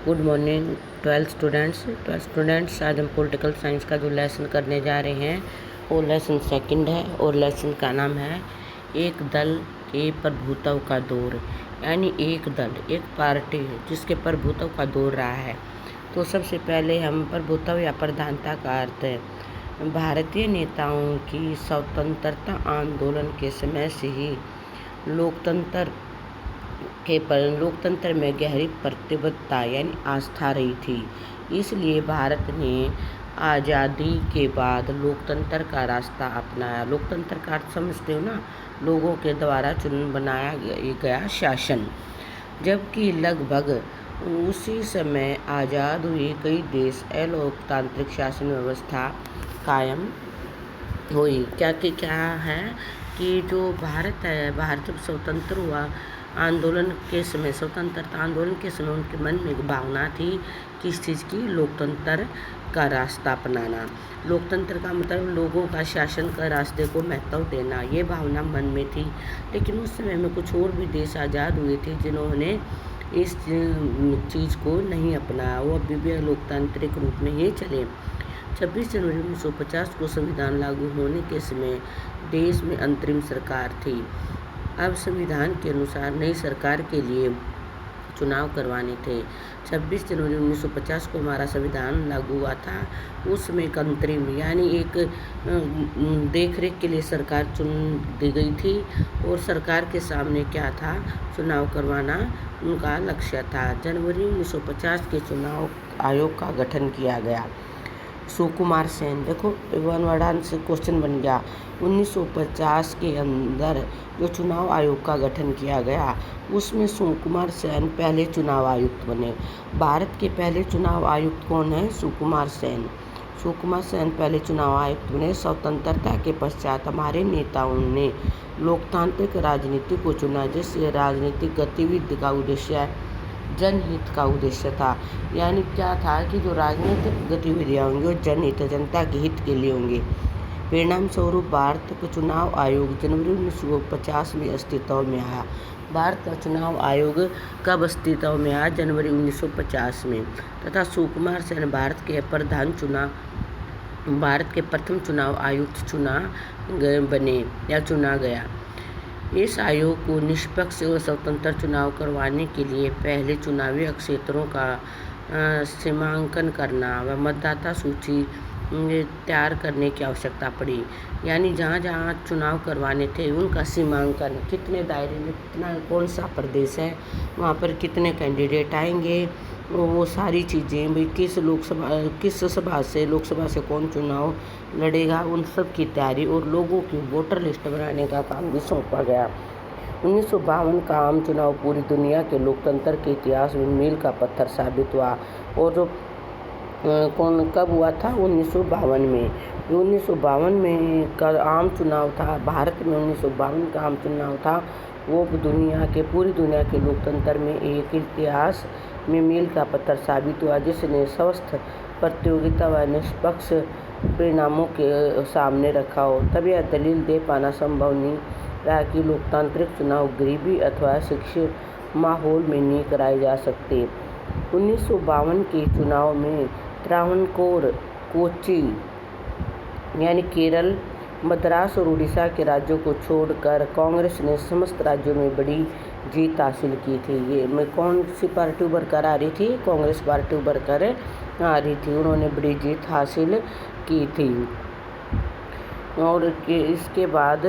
Good morning twelfth students. आज हम political science का जो लेसन करने जा रहे हैं वो लेसन सेकंड है और लेसन का नाम है एक दल के प्रभुत्व का दौर। यानी एक दल, एक पार्टी जिसके प्रभुत्व का दौर रहा है। तो सबसे पहले हम प्रभुत्व या प्रधानता का अर्थ है। भारतीय नेताओं की स्वतंत्रता आंदोलन के समय से ही लोकतंत्र में गहरी प्रतिबद्धता यानी आस्था रही थी। इसलिए भारत ने आज़ादी के बाद लोकतंत्र का रास्ता अपनाया। लोकतंत्र का अर्थ समझते हो ना, लोगों के द्वारा बनाया गया शासन। जबकि लगभग उसी समय आज़ाद हुए कई देश अलोकतांत्रिक शासन व्यवस्था कायम हुई। क्या है कि जो भारत है, भारत जब स्वतंत्र हुआ स्वतंत्रता आंदोलन के समय उनके मन में एक भावना थी किस चीज़ की? लोकतंत्र का रास्ता अपनाना। लोकतंत्र का मतलब लोगों का शासन का रास्ते को महत्व देना, ये भावना मन में थी। लेकिन उस समय में कुछ और भी देश आज़ाद हुए थे जिन्होंने इस चीज़ को नहीं अपनाया। वो अभी भी लोकतांत्रिक रूप में ही चले। 26 जनवरी 1950 को संविधान लागू होने के समय देश में अंतरिम सरकार थी। अब संविधान के अनुसार नई सरकार के लिए चुनाव करवाने थे। 26 जनवरी 1950 को हमारा संविधान लागू हुआ था। उसमें एक अंतरिम यानी एक देखरेख के लिए सरकार चुन दी गई थी और सरकार के सामने क्या था? चुनाव करवाना उनका लक्ष्य था। जनवरी 1950 के चुनाव आयोग का गठन किया गया। सुकुमार सेन, देखो वन वर्ड से क्वेश्चन बन गया। 1950 के अंदर जो चुनाव आयोग का गठन किया गया उसमें सुकुमार सेन पहले चुनाव आयुक्त बने। भारत के पहले चुनाव आयुक्त कौन है? सुकुमार सेन। सुकुमार सेन पहले चुनाव आयुक्त बने। स्वतंत्रता के पश्चात हमारे नेताओं ने लोकतांत्रिक राजनीति को चुना, जिससे राजनीतिक गतिविधि का उद्देश्य जनहित का उद्देश्य था। यानी क्या था कि जो राजनीतिक गतिविधियाँ होंगी वो जनहित, जनता के हित के लिए होंगी। परिणाम स्वरूप भारत का चुनाव आयोग जनवरी 1950 में अस्तित्व में आया। भारत का चुनाव आयोग कब अस्तित्व में आया? जनवरी 1950 में। तथा सुकुमार सेन भारत के प्रथम चुनाव आयुक्त चुना गया। इस आयोग को निष्पक्ष और स्वतंत्र चुनाव करवाने के लिए पहले चुनावी क्षेत्रों का सीमांकन करना व मतदाता सूची तैयार करने की आवश्यकता पड़ी। यानी जहाँ जहाँ चुनाव करवाने थे उनका सीमांकन, कितने दायरे में कौन सा प्रदेश है, वहाँ पर कितने कैंडिडेट आएंगे, वो सारी चीज़ें भाई लोकसभा से कौन चुनाव लड़ेगा, उन सब की तैयारी और लोगों की वोटर लिस्ट बनाने का काम भी सौंपा गया। 1952 का आम चुनाव पूरी दुनिया के लोकतंत्र के इतिहास में मील का पत्थर साबित हुआ। और जो कब हुआ था? 1952 में। 1952 में का आम चुनाव था भारत में। 1952 का आम चुनाव था वो पूरी दुनिया के लोकतंत्र में एक इतिहास में मील का पत्थर साबित हुआ, जिसने स्वस्थ प्रतियोगिता व निष्पक्ष परिणामों के सामने रखा हो। तब यह दलील दे पाना संभव नहीं रहा कि लोकतांत्रिक चुनाव गरीबी अथवा शिक्षित माहौल में नहीं कराए जा सकते। 1952 के चुनाव में त्रावणकोर, कोच्चि यानी केरल, मद्रास और उड़ीसा के राज्यों को छोड़कर कांग्रेस ने समस्त राज्यों में बड़ी जीत हासिल की थी। ये में कौन सी पार्टी उभर कर आ रही थी? कांग्रेस पार्टी उभर कर आ रही थी। उन्होंने बड़ी जीत हासिल की थी। और इसके बाद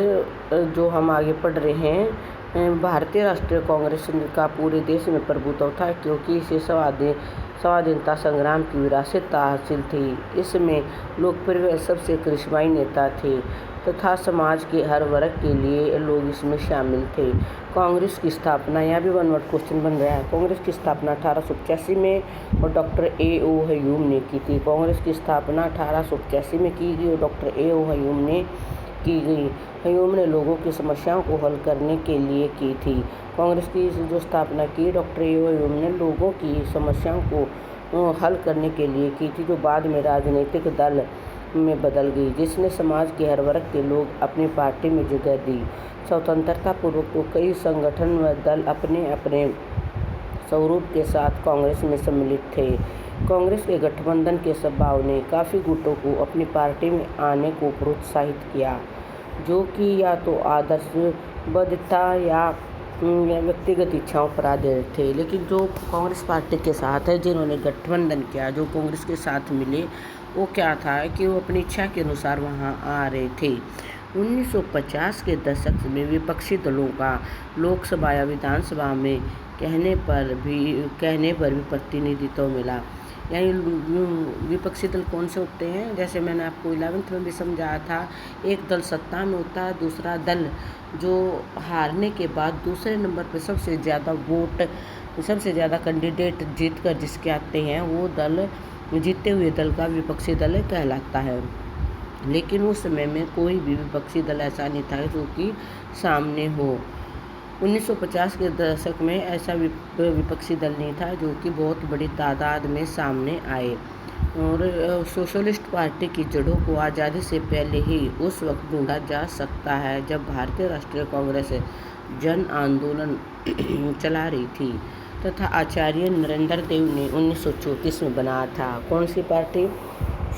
जो हम आगे पढ़ रहे हैं, भारतीय राष्ट्रीय कांग्रेस का पूरे देश में प्रभुत्व था क्योंकि इसे स्वाधीनता संग्राम की विरासत हासिल थी। इसमें लोकप्रिय सबसे करिश्माई नेता थे तथा समाज के हर वर्ग के लिए लोग इसमें शामिल थे। कांग्रेस की स्थापना, यहाँ भी वन वर्ड क्वेश्चन बन रहा है। कांग्रेस की स्थापना 1885 में और डॉक्टर A.O. ह्यूम ने की थी। कांग्रेस की स्थापना 1885 में की गई और डॉक्टर A.O. ह्यूम ने की गई। ह्यूम ने लोगों की समस्याओं को हल करने के लिए की थी। कांग्रेस की जो स्थापना की डॉक्टर A.O. ह्यूम ने लोगों की समस्याओं को हल करने के लिए की थी, जो बाद में राजनीतिक दल में बदल गई, जिसने समाज के हर वर्ग के लोग अपनी पार्टी में जगह दी। स्वतंत्रता पूर्व तो कई संगठन व दल अपने अपने स्वरूप के साथ कांग्रेस में सम्मिलित थे। कांग्रेस के गठबंधन के स्वभाव ने काफ़ी गुटों को अपनी पार्टी में आने को प्रोत्साहित किया, जो कि या तो आदर्शवादिता या व्यक्तिगत इच्छाओं पर आधारित थे। लेकिन जो कांग्रेस पार्टी के साथ है, जिन्होंने गठबंधन किया, जो कांग्रेस के साथ मिले, वो क्या था कि वो अपनी इच्छा के अनुसार वहाँ आ रहे थे। 1950 के दशक में विपक्षी दलों का लोकसभा या विधानसभा में कहने पर भी प्रतिनिधित्व मिला। यानी विपक्षी दल कौन से होते हैं, जैसे मैंने आपको 11th में भी समझाया था, एक दल सत्ता में होता है, दूसरा दल जो हारने के बाद दूसरे नंबर पर सबसे ज़्यादा कैंडिडेट जीत कर जिसके आते हैं, वो दल जीते हुए दल का विपक्षी दल कहलाता है। लेकिन उस समय में कोई भी विपक्षी दल ऐसा नहीं था जो कि सामने हो। 1950 के दशक में ऐसा विपक्षी दल नहीं था जो कि बहुत बड़ी तादाद में सामने आए। और सोशलिस्ट पार्टी की जड़ों को आज़ादी से पहले ही उस वक्त ढूंढा जा सकता है जब भारतीय राष्ट्रीय कांग्रेस जन आंदोलन चला रही थी तथा आचार्य नरेंद्र देव ने 1934 में बनाया था। कौन सी पार्टी?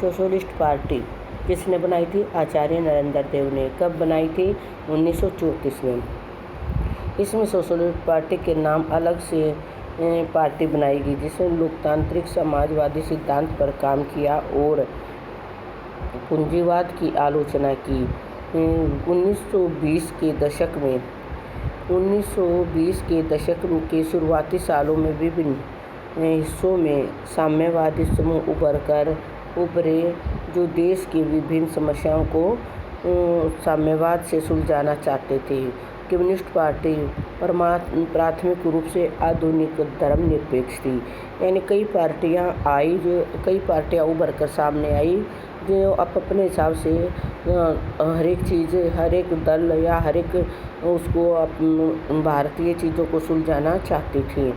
Socialist party. किसने बनाई थी? आचार्य नरेंद्र देव ने। कब बनाई थी? 1934 में। इसमें सोशलिस्ट पार्टी के नाम अलग से पार्टी बनाई गई, जिसने लोकतांत्रिक समाजवादी सिद्धांत पर काम किया और पूंजीवाद की आलोचना की। 1920 के दशक के शुरुआती सालों में विभिन्न हिस्सों में साम्यवादी समूह उभरे जो देश की विभिन्न समस्याओं को साम्यवाद से सुलझाना चाहते थे। कम्युनिस्ट पार्टी प्राथमिक रूप से आधुनिक धर्मनिरपेक्ष थी। यानी कई पार्टियां उभर कर सामने आई जो अपने हिसाब से हर एक दल या हर एक उसको भारतीय चीज़ों को सुलझाना चाहती थी।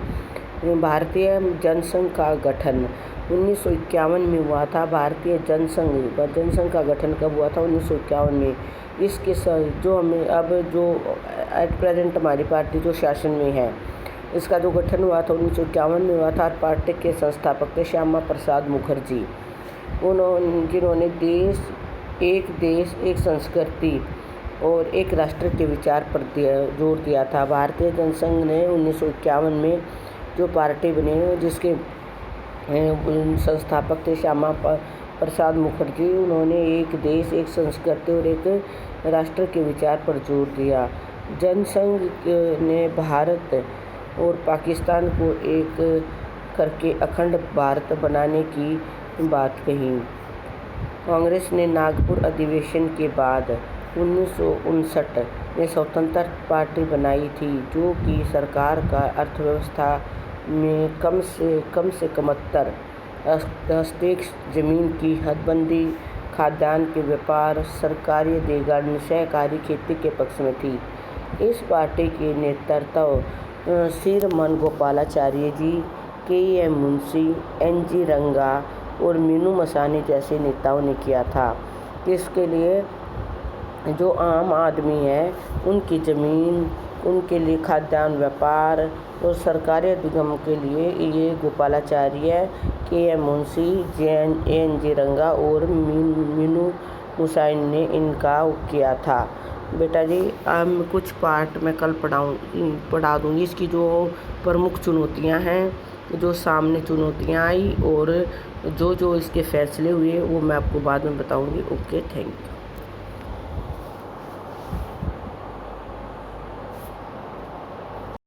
भारतीय जनसंघ का गठन 1951 में हुआ था। भारतीय जनसंघ का गठन कब हुआ था? 1951 में। इसके जो एट प्रेजेंट हमारी पार्टी जो शासन में है, इसका जो गठन हुआ था 1951 में हुआ था। पार्टी के संस्थापक थे श्यामा प्रसाद मुखर्जी, जिन्होंने एक देश एक संस्कृति और एक राष्ट्र के विचार पर जोर दिया था। भारतीय जनसंघ ने 1951 में जो पार्टी बनी, जिसके संस्थापक थे श्यामा प्रसाद मुखर्जी, उन्होंने एक देश एक संस्कृति और एक राष्ट्र के विचार पर जोर दिया। जनसंघ ने भारत और पाकिस्तान को एक करके अखंड भारत बनाने की बात कही। कांग्रेस ने नागपुर अधिवेशन के बाद 1959 में स्वतंत्र पार्टी बनाई थी, जो कि सरकार का अर्थव्यवस्था में कम से 71 हस्तक्षेप, जमीन की हदबंदी, खाद्यान्न के व्यापार, सरकारी देगा, सहकारी खेती के पक्ष में थी। इस पार्टी के नेतृत्व श्रीरमन गोपालाचारी जी, के.एम. मुंशी, एन.जी. रंगा और मीनू मसानी जैसे नेताओं ने किया था। इसके लिए जो आम आदमी है उनकी ज़मीन, उनके लिए खाद्यान्न व्यापार और सरकारी अधिगम के लिए ये गोपालाचार्य, के.एम. मुंशी, एन.जी. रंगा और मीनू मुसाइन ने इनका किया था। बेटा जी, अब कुछ पार्ट मैं कल पढ़ा दूँगी। इसकी जो प्रमुख चुनौतियाँ हैं, जो सामने चुनौतियाँ आई और जो इसके फैसले हुए, वो मैं आपको बाद में बताऊँगी। Okay, thank you.